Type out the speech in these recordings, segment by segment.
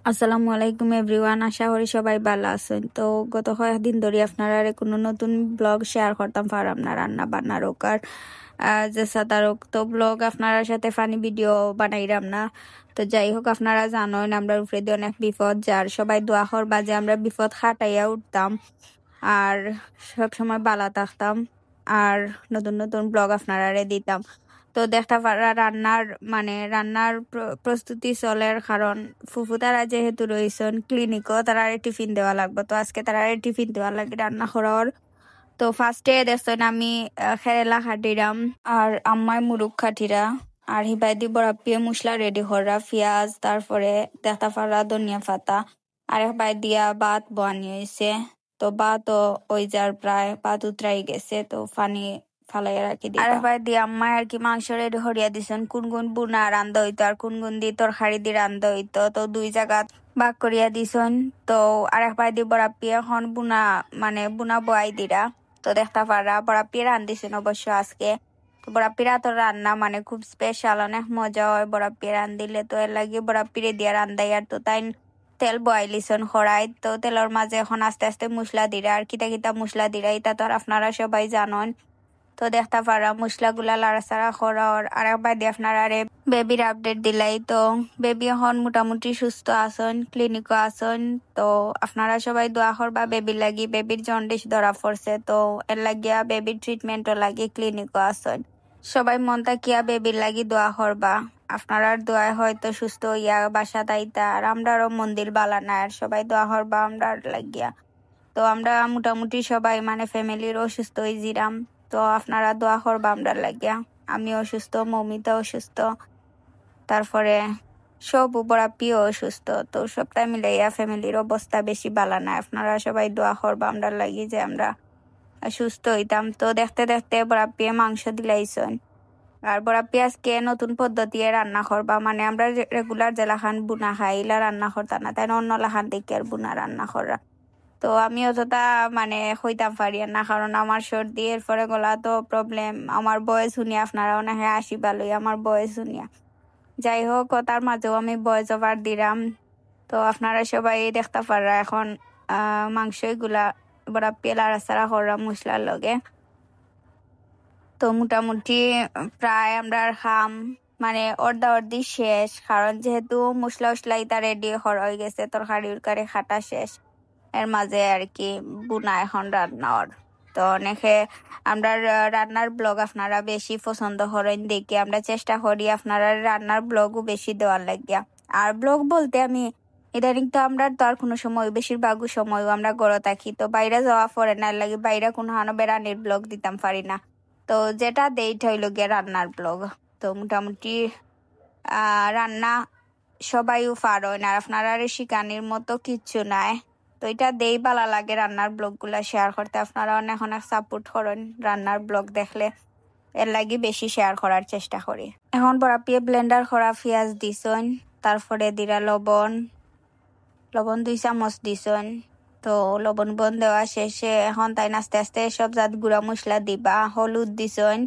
আসসালামু আলাইকুম এভরিওয়ান, আশা করি সবাই ভালো আছেন। তো গত কয়েকদিন ধরে আপনারা কোনো নতুন ব্লগ শেয়ার করতাম পারলাম না, রান্না বান্নার হোক আর যে সাদার হোক। তো ব্লগ আপনার সাথে ফানি ভিডিও বানাইলাম না। তো যাই হোক, আপনারা জানেন আমরা উপরে দিয়ে অনেক বিপদ, যার সবাই দোয়া করবা যে আমরা বিপদ খাটাইয়া উঠতাম আর সব সময় বালা থাকতাম আর নতুন নতুন ব্লগ আপনারা দিতাম। তো দেখতে পারা রান্নার প্রস্তুতি চলের, কারণ ফুফু তারা যেহেতু রয়েছেন ক্লিনিকও, তারা টিফিন দেওয়া লাগবে। তো আজকে তারা টিফিন দেওয়া লাগে রান্না করার। তো ফার্স্টে দেখছেন আমি খেরেলা খাটিরাম আর আম্মাই মুরুখ খাটিরা আর হিবাই দি বরাপিয়ে মশলা রেডি করা, পেঁয়াজ, তারপরে দেখতে পারা ধনিয়া পাতা আর একবার দিয়া ভাত বানিয়ে হয়েছে। তো ভাতও ওই যার প্রায় ভাত উতরাই গেছে, তো পানি ফালাইয়া রাখি দিই। আর একবার দিয়ে আম্মাই আর কি মাংস রেডি হরিয়া দিছেন, কোন কোন বুনা রান্ধা হইতো আর কোন কোন দিয়ে তরকারি দিয়ে রান্ধা হইতো। তো দুই জায়গা ভাগ করিয়া দিছেন। তো আর একবার দিয়ে বরাপিয়ে এখন বুনা বয়াই দিরা। তো দেখতে পারা বরাপিয়ে রান্ধিছেন অবশ্য আজকে। তো বরাপিরা তো রান্না খুব স্পেশাল, অনেক মজা হয় বরাপিয়ে রান্ধিলে। তো এর লাগে বরাপিরে দিয়ে রান্ধাই। আর তো তাই তেল বয়াইলিছন খড়াই। তো তেলের মাঝে এখন আস্তে আস্তে মশলা দিরা, আর কিতা কিতা মশলা দিরা এটা তো আর আপনারা সবাই জানেন। তো দেখতে পারা মশলাগুলা লাড়াচাড়া করার। আর একবার দিয়ে আপনারা বেবির আপডেট দিলাই। তো বেবি এখন মোটামুটি সুস্থ আছেন, ক্লিনিকও আছেন। তো আপনারা সবাই দোয়া করবা বেবির লাগি। বেবির জন্ডিস ধরা পড়ছে, তো এর লাগিয়া বেবির ট্রিটমেন্টও লাগি ক্লিনিকও আছেন। সবাই মন তাকিয়া বেবির লাগি দোয়া করবা। আপনার দোয়ায় হয়তো সুস্থ হইয়া বাসা তাইতা। আর আমরারও মন্দির বালা না, আর সবাই দোয়া করবা আমরা লাগিয়া। তো আমরা মোটামুটি সবাই ফ্যামিলির অসুস্থ হয়েছিলাম। তো আপনারা দোয়া করবা আমরা লাগিয়া। আমি অসুস্থ, মমিতা অসুস্থ, তারপরে সব বরাপিও অসুস্থ। তো সবটাই মিলাইয়া ফ্যামিলির অবস্থা বেশি ভালো না। আপনারা সবাই দোয়া করবা আমরা লাগি যে আমরা সুস্থ হইতাম। তো দেখতে দেখতে বরাপিয়ে মাংস দিলাইছেন। আর বরাপি আজকে নতুন পদ্ধতি রান্না করবা, আমরা রেগুলার জেলাখান বুনা খাই, ইলা রান্না করতা না, তাই অন্য লাখান দেখি আর বুনা রান্না করা। তো আমি অতটা হইতাম পারি না, কারণ আমার সর্দি, এরপরে গলা তো প্রবলেম। আমার বয়স শুনিয়া আপনারা অনেকে আসিবা লই আমার বয়স শুনিয়া। যাই হোক, তার মাঝেও আমি বয়স ওভার দিলাম। তো আপনারা সবাই দেখতে পারা এখন মাংস এগুলা বড় পেলা রাস্তারা করা মশলার লগে। তো মোটামুটি প্রায় আমরা খাম অর্ধা অর্ধি শেষ, কারণ যেহেতু মশলা উসলা ইতা রেডি হয়ে গেছে, তরকারি উরকারি খাটা শেষ। এর মাঝে আর কি বুনা এখন রান্নার। তো অনেকে আমরা রান্নার ব্লগ আপনারা বেশি পছন্দ করেন দেখি, আমরা চেষ্টা করি আপনারা রান্নার ব্লগও বেশি দেওয়ার লাগিয়া। আর ব্লগ বলতে আমি ইদানিং তো আমরা তো আর কোনো সময়, বেশিরভাগ সময় আমরা গড়ে থাকি, তো বাইরে যাওয়া পরে না লাগে, বাইরে কোনো হানো বেড়ানির ব্লগ দিতাম পারি না। তো যেটা দেইট হইল গিয়ে রান্নার ব্লগ। তো মোটামুটি রান্না সবাইও পারেন, আর আপনারা শিকানির মতো কিচ্ছু নাই। তো এটা দেই ভালো লাগে রান্নার ব্লগ গুলা শেয়ার করতে। আপনারা অনেক অনেক সাপোর্ট করেন রান্নার ব্লগ দেখলে, এর লাগি বেশি শেয়ার করার চেষ্টা করি। এখন বরাপিয়ে ব্লেন্ডার করা পেঁয়াজ দিছেন, তারপরে দিরা লবণ 2 চামচ দিছেন। তো লবণ বন দেওয়া শেষে এখন তাই আস্তে আস্তে সব জাত গুঁড়া মশলা দিবা। হলুদ দিছেন,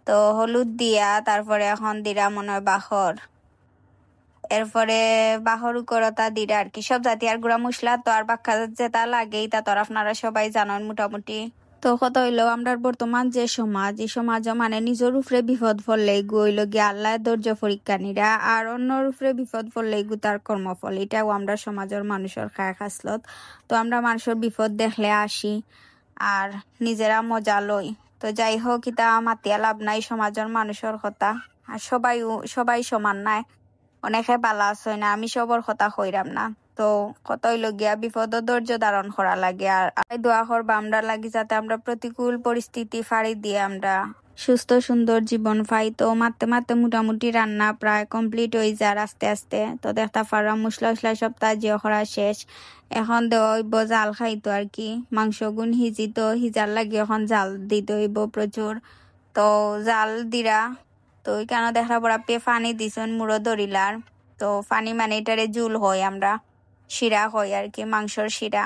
তো হলুদ দিয়া তারপরে এখন দিরা মনে হয় বাখর, এরপরে বাহর করতা দিরা আর কি সব জাতি আর গুঁড়া মশলা। তো আর বাক্কা যেটা লাগে তা তো আপনারা সবাই জানেন মোটামুটি। তো কত হইলো আমরা বর্তমান যে সমাজ, এই সমাজ নিজের উপরে বিপদ পড়লে গইল গিয়ে আল্লাহ ধৈর্য পরীক্ষা নিরা, আর অন্যর উপরে বিপদ পড়লে গু তার কর্মফল। এটাও আমরা সমাজের মানুষের খায় খাসলত। তো আমরা মানুষের বিপদ দেখলে আসি আর নিজেরা মজা লই। তো যাই হোক, এটা মাতিয়া লাভ নাই সমাজের মানুষের কথা। আর সবাই সমান নাই, অনেকে বালা আছে না, আমি সবর কথা কইরাম না। তো কতই লগিয়া বিপদ ধৈর্য ধারণ করা লাগে। আর দোয়া করবা আমরা লাগি যাতে আমরা প্রতিকূল পরিস্থিতি ফাড়ি দিয়ে আমরা সুস্থ সুন্দর জীবন পাই। তো মারতে মারতে মোটামুটি রান্না প্রায় কমপ্লিট হয়ে যায় আস্তে আস্তে। তো দেখতে পারা মশলা উসলা সব তাজিয়া করা শেষ। এখন দেওয়া হইব জাল খাইতো আর কি, মাংস গুণ হিজিত হিজার লাগে এখন জাল দিতে হইব প্রচুর। তো জাল দিরা। তো কেন দেখা পড়া পেয়ে পানি দিছেন মুড়ো দরিলার। তো পানি এটারে জুল হয়, আমরা শিরা হয় আর কি, মাংসর শিরা।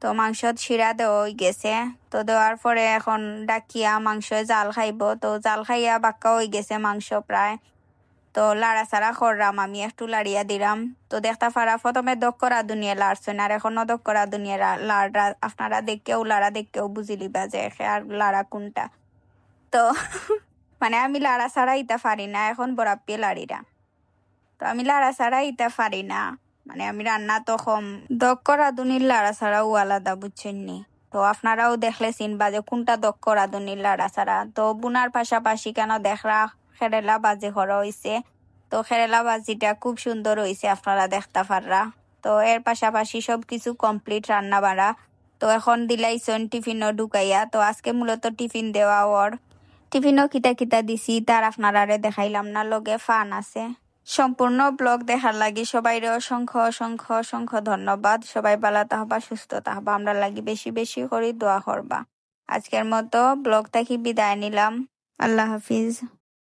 তো মাংসত শিরা দেওয়া হয়ে গেছে। তো দেওয়ার পরে এখন ডাকিয়া মাংস জাল খাইব। তো জাল খাইয়া বাক্কা হয়ে গেছে মাংস প্রায়। তো লাড়াচাড়া করলাম, আমি একটু লাড়িয়া দিলাম। তো দেখতে পারা প্রথমে দক্করা দুনিয়া লাড়ছেন, আর এখনো দক্করা দুনিয়া লাড়া আপনারা দেখেও লাড়া দেখেও বুঝি লিবা যে আর লাড়া কোনটা। তো মানে আমি লাড়া ছাড়া ইতা পারি না, এখন বরাপ্পি লাড়িরা। তো আমি লাড়া ছাড়া ইতা পারি না, মানে আমি রান্না তো কম। দক্কর রাঁধুনির লাড়া ছাড়াও আলাদা, বুঝছেন নি? তো আপনারাও দেখলে চিনবা যে কোনটা দক্কর রাঁধুনির লাড়া ছাড়া। তো বুনার পাশাপাশি কেন দেখরা খেরেলা বাজি করা হয়েছে। তো খেরেলা বাজিটা খুব সুন্দর হয়েছে, আপনারা দেখতে পাররা। তো এর পাশাপাশি সবকিছু কমপ্লিট রান্না বাড়া। তো এখন দিলাইছন টিফিনও ঢুকাইয়া। তো আজকে মূলত টিফিন দেওয়া ওর। টিফিনও কিতা কিতা দিছি তার আপনারারে দেখাইলাম না, লগে ফান আছে। সম্পূর্ণ ব্লগ দেখার লাগি সবাই অসংখ্য অসংখ্য অসংখ্য ধন্যবাদ। সবাই ভালো থাকবা, সুস্থ থাকবা, আমরা লাগি বেশি বেশি করে দোয়া করবা। আজকের মতো ব্লগ থেকে বিদায় নিলাম। আল্লাহ হাফিজ।